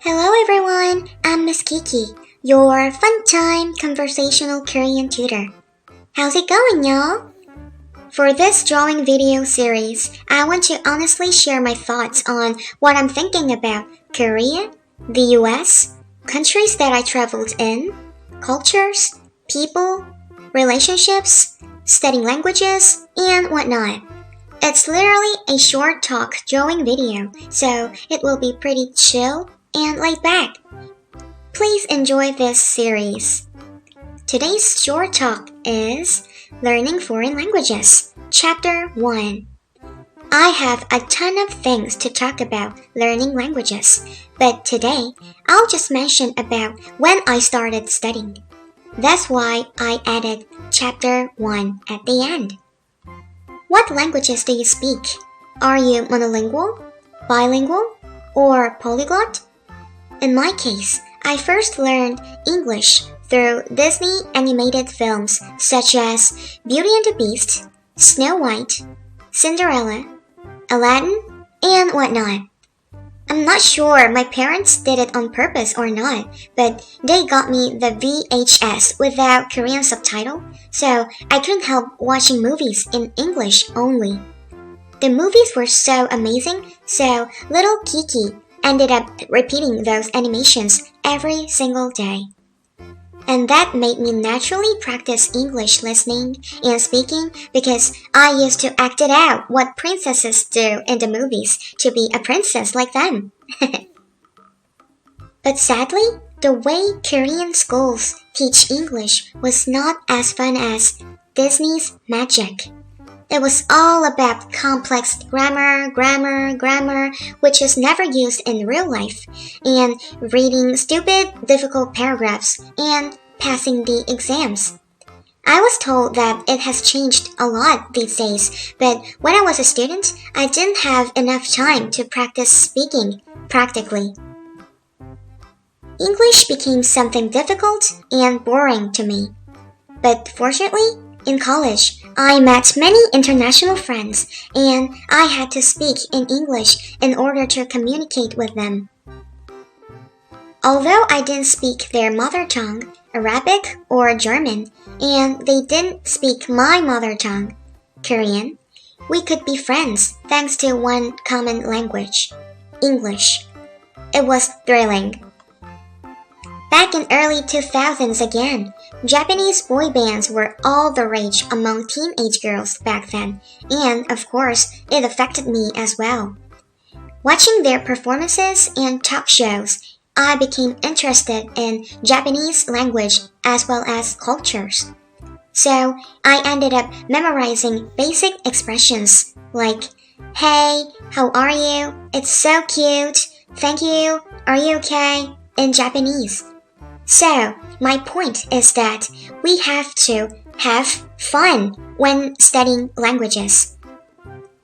Hello everyone, I'm Miss Kiki, your fun-time conversational Korean tutor. How's it going, y'all? For this drawing video series, I want to honestly share my thoughts on what I'm thinking about Korea, the US, countries that I traveled in, cultures, people, relationships, studying languages, and whatnot. It's literally a short talk drawing video, so it will be pretty chill and laid back. Please enjoy this series. Today's short talk is Learning Foreign Languages, Chapter 1. I have a ton of things to talk about learning languages, but today I'll just mention about when I started studying. That's why I added Chapter 1 at the end. What languages do you speak? Are you monolingual, bilingual, or polyglot? In my case, I first learned English through Disney animated films such as Beauty and the Beast, Snow White, Cinderella, Aladdin, and whatnot. I'm not sure my parents did it on purpose or not, but they got me the VHS without Korean subtitle, so I couldn't help watching movies in English only. The movies were so amazing, so little Kiki ended up repeating those animations every single day. And that made me naturally practice English listening and speaking because I used to act it out what princesses do in the movies to be a princess like them. But sadly, the way Korean schools teach English was not as fun as Disney's magic. It was all about complex grammar, which is never used in real life, and reading stupid, difficult paragraphs, and passing the exams. I was told that it has changed a lot these days, but when I was a student, I didn't have enough time to practice speaking practically. English became something difficult and boring to me. But fortunately, in college, I met many international friends, and I had to speak in English in order to communicate with them. Although I didn't speak their mother tongue, Arabic or German, and they didn't speak my mother tongue, Korean, we could be friends thanks to one common language, English. It was thrilling. Back in early 2000s again, Japanese boy bands were all the rage among teenage girls back then, and of course, it affected me as well. Watching their performances and talk shows, I became interested in Japanese language as well as cultures. So, I ended up memorizing basic expressions like, "Hey, how are you? It's so cute. Thank you. Are you okay?" in Japanese. So, my point is that we have to have fun when studying languages.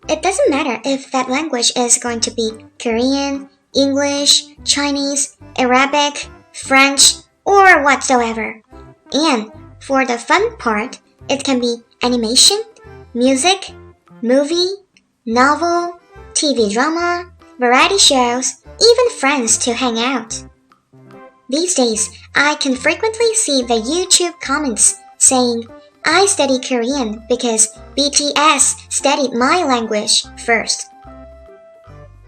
It doesn't matter if that language is going to be Korean, English, Chinese, Arabic, French, or whatsoever. And for the fun part, it can be animation, music, movie, novel, TV drama, variety shows, even friends to hang out. These days, I can frequently see the YouTube comments saying, "I study Korean because BTS studied my language first."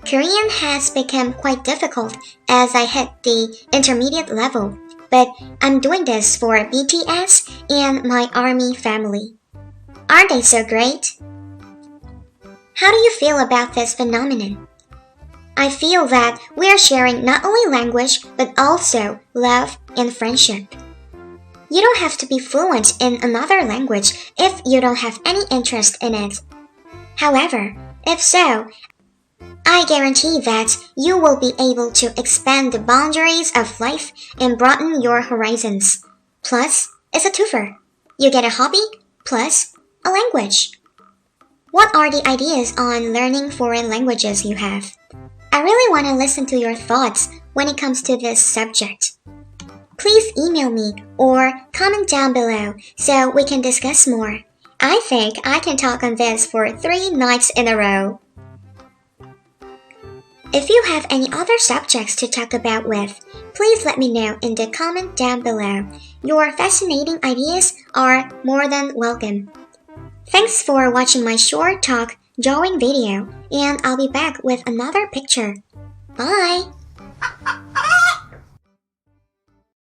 Korean has become quite difficult as I hit the intermediate level, but I'm doing this for BTS and my ARMY family. Aren't they so great? How do you feel about this phenomenon? I feel that we are sharing not only language, but also love and friendship. You don't have to be fluent in another language if you don't have any interest in it. However, if so, I guarantee that you will be able to expand the boundaries of life and broaden your horizons. Plus, it's a twofer. You get a hobby, plus a language. What are the ideas on learning foreign languages you have? I really want to listen to your thoughts when it comes to this subject. Please email me or comment down below so we can discuss more. I think I can talk on this for 3 nights in a row. If you have any other subjects to talk about with, please let me know in the comment down below. Your fascinating ideas are more than welcome. Thanks for watching my short talk drawing video, and I'll be back with another picture. Bye!